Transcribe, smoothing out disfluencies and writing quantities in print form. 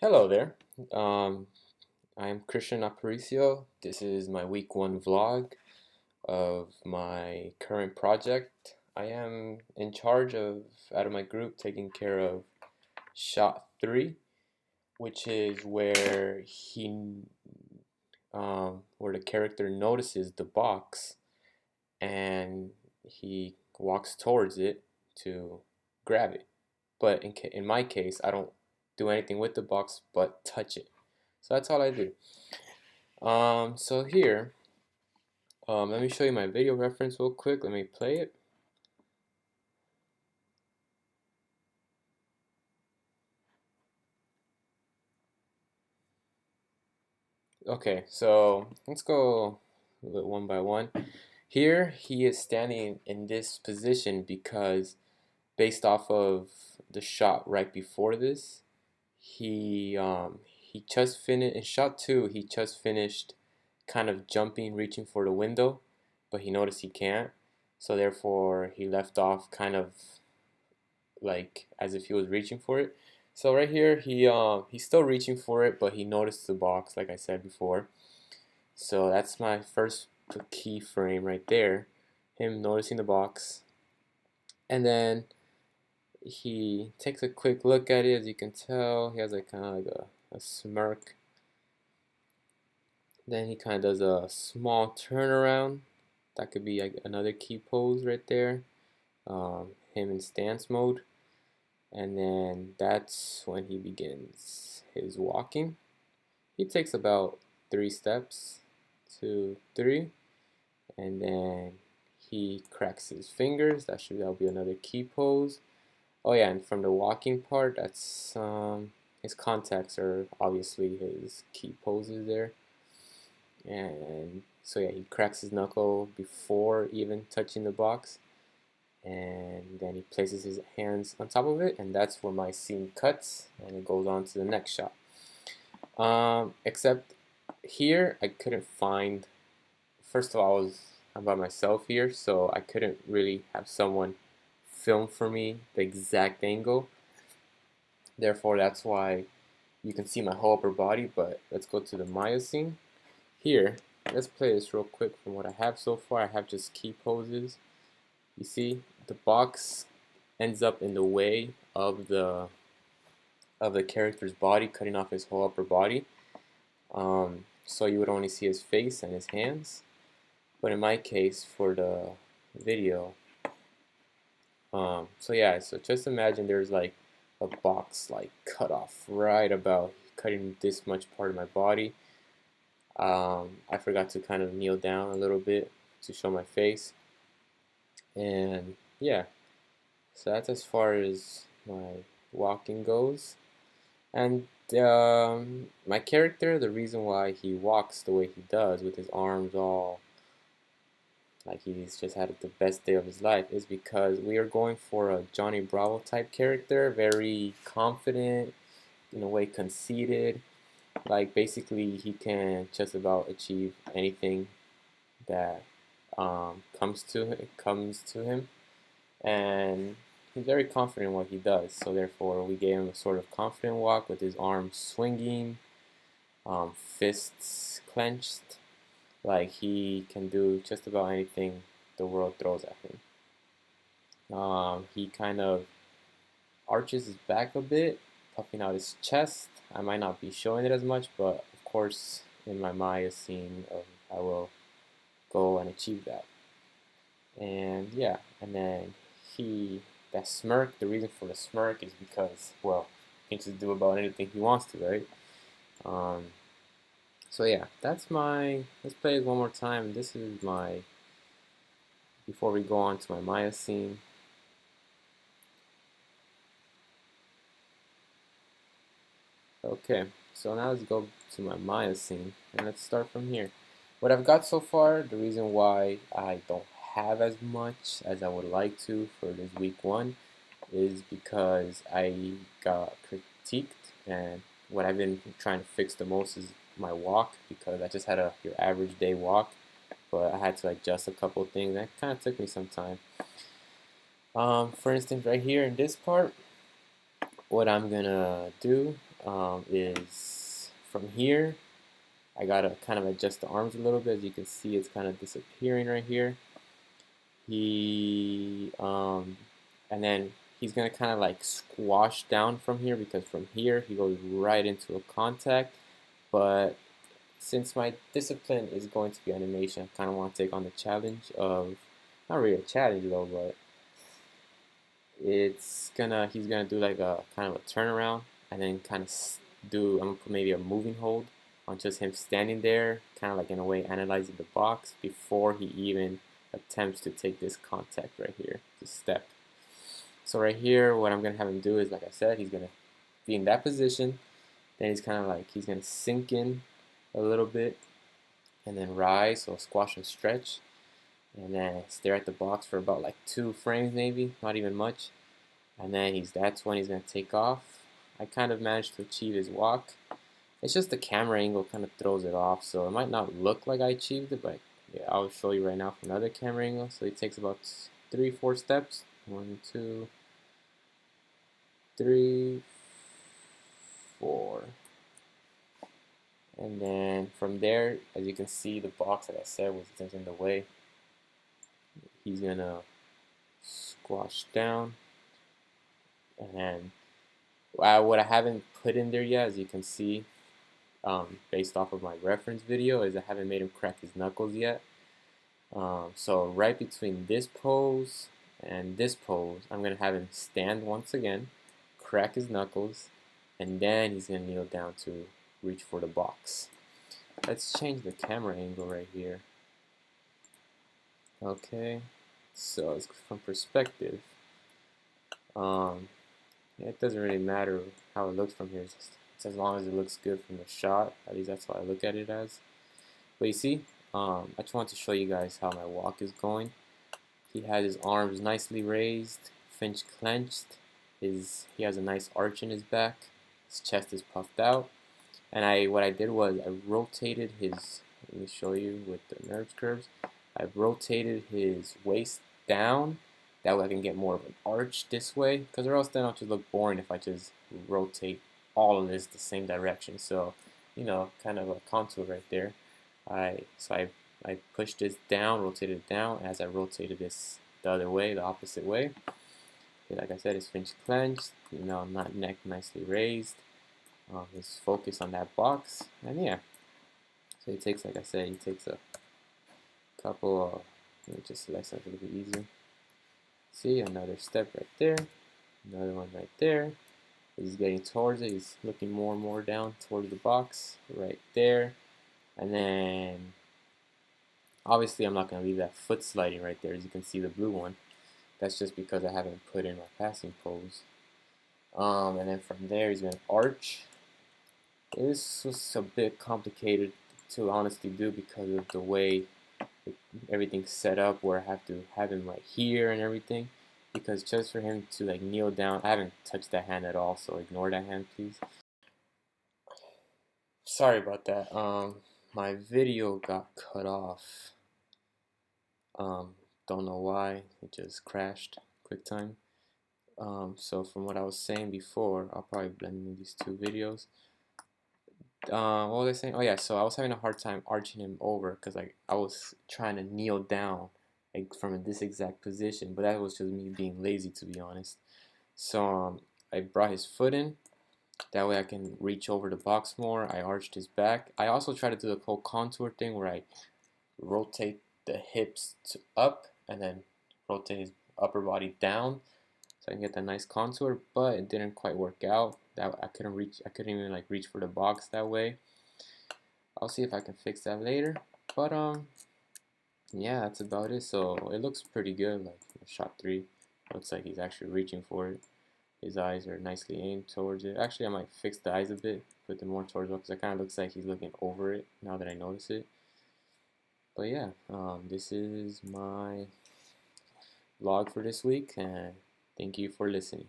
Hello there. Um, I am Christian Aparicio. This is my week one vlog of my current project. I am in charge of, out of my group, taking care of shot three, which is where the character notices the box and he walks towards it to grab it. But in my case, I don't do anything with the box but touch it. So that's all I do. So here, let me show you my video reference real quick. Let me play it. Okay, so let's go a little one by one. Here, he is standing in this position because based off of the shot right before this, he just finished in shot two. He just finished kind of jumping, reaching for the window, but he noticed he can't. So therefore, he left off kind of like as if he was reaching for it. So right here, he's still reaching for it, but he noticed the box, like I said before. So that's my first key frame right there, him noticing the box, and then he takes a quick look at it. As you can tell, he has like kind of like a smirk. Then he kind of does a small turnaround. That could be like another key pose right there. Him in stance mode. And then that's when he begins his walking. He takes about 3 steps, 2, 3, and then he cracks his fingers. That'll be another key pose. Oh yeah, and from the walking part, that's his contacts are obviously his key poses there. And so yeah, he cracks his knuckle before even touching the box, and then he places his hands on top of it, and that's where my scene cuts, and it goes on to the next shot. Except here, I couldn't find. First of all, I'm by myself here, so I couldn't really have someone film for me the exact angle. Therefore, that's why you can see my whole upper body. But let's go to the Maya scene. Here, let's play this real quick from what I have so far. I have just key poses. You see, the box ends up in the way of the character's body, cutting off his whole upper body. So you would only see his face and his hands. But in my case, for the video, so yeah, so just imagine there's like a box like cut off right about cutting this much part of my body. I forgot to kind of kneel down a little bit to show my face, and yeah, so that's as far as my walking goes. And my character, the reason why he walks the way he does with his arms all like he's just had the best day of his life is because we are going for a Johnny Bravo type character, very confident, in a way conceited. Like basically he can just about achieve anything that comes to him, and he's very confident in what he does. So therefore, we gave him a sort of confident walk with his arms swinging, fists clenched, like he can do just about anything the world throws at him. He kind of arches his back a bit, puffing out his chest. I might not be showing it as much, but of course, in my Maya scene, I will go and achieve that. And yeah, and then that smirk, the reason for the smirk is because, well, he can just do about anything he wants to, right? Um, so yeah, let's play it one more time. This is before we go on to my Maya scene. Okay, so now let's go to my Maya scene, and let's start from here. What I've got so far, the reason why I don't have as much as I would like to for this week one is because I got critiqued, and what I've been trying to fix the most is my walk, because I just had your average day walk, but I had to adjust a couple of things. That kind of took me some time. For instance, right here in this part, what I'm gonna do, is from here. I gotta kind of adjust the arms a little bit. As you can see, it's kind of disappearing right here. And then he's gonna kind of like squash down from here, because from here he goes right into a contact. But since my discipline is going to be animation, I kind of want to take on the challenge of, not really a challenge though, but he's gonna do like a kind of a turnaround, and then kind of I'm gonna put maybe a moving hold on just him standing there, kind of like in a way analyzing the box before he even attempts to take this contact right here, this step. So right here, what I'm gonna have him do is, like I said, he's gonna be in that position. Then he's kind of like, he's gonna sink in a little bit, and then rise, so squash and stretch, and then stare at the box for about like 2 frames maybe, not even much. And then that's when he's gonna take off. I kind of managed to achieve his walk. It's just the camera angle kind of throws it off, so it might not look like I achieved it, but yeah, I'll show you right now from another camera angle. So it takes about 3-4 steps. 1, 2, 3, 4. And then from there, as you can see, the box, like I said, was just in the way. He's gonna squash down, and then what I haven't put in there yet, as you can see, based off of my reference video, is I haven't made him crack his knuckles yet. So right between this pose and this pose, I'm gonna have him stand once again, crack his knuckles, and then he's gonna kneel down to reach for the box. Let's change the camera angle right here. Okay, so it's from perspective. Yeah, it doesn't really matter how it looks from here. It's as long as it looks good from the shot. At least that's what I look at it as. But you see, I just want to show you guys how my walk is going. He has his arms nicely raised, Finch clenched. He has a nice arch in his back. His chest is puffed out. And what I did was I rotated his. Let me show you with the nerves curves. I rotated his waist down. That way I can get more of an arch this way, because or else then I'll just look boring if I just rotate all of this the same direction. So, kind of a contour right there. I pushed this down, rotated it down. As I rotated this the other way, the opposite way. Okay, like I said, his Finch clenched. Not neck nicely raised. His focus on that box, and yeah. So he takes, like I said, he takes a couple of, let me just select something a little bit easier. See, another step right there, another one right there. He's getting towards it, he's looking more and more down towards the box, right there. And then, obviously I'm not going to leave that foot sliding right there, as you can see the blue one. That's just because I haven't put in my passing pose. And then from there he's going to arch. This was a bit complicated to honestly do because of the way everything's set up, where I have to have him right here and everything, because just for him to like kneel down, I haven't touched that hand at all, so ignore that hand please. Sorry about that. My video got cut off. Don't know why, it just crashed QuickTime. So from what I was saying before, I'll probably blend in these 2 videos. What was I saying? Oh yeah, so I was having a hard time arching him over, because like I was trying to kneel down like from this exact position, but that was just me being lazy, to be honest. So I brought his foot in, that way I can reach over the box more. I arched his back. I also try to do the whole contour thing where I rotate the hips up and then rotate his upper body down, so I can get that nice contour, but it didn't quite work out. That I couldn't even like reach for the box that way. I'll see if I can fix that later. But yeah, that's about it. So it looks pretty good. Like shot 3, looks like he's actually reaching for it. His eyes are nicely aimed towards it. Actually, I might fix the eyes a bit, put them more towards it, because it kind of looks like he's looking over it now that I notice it. But yeah, this is my vlog for this week, and thank you for listening.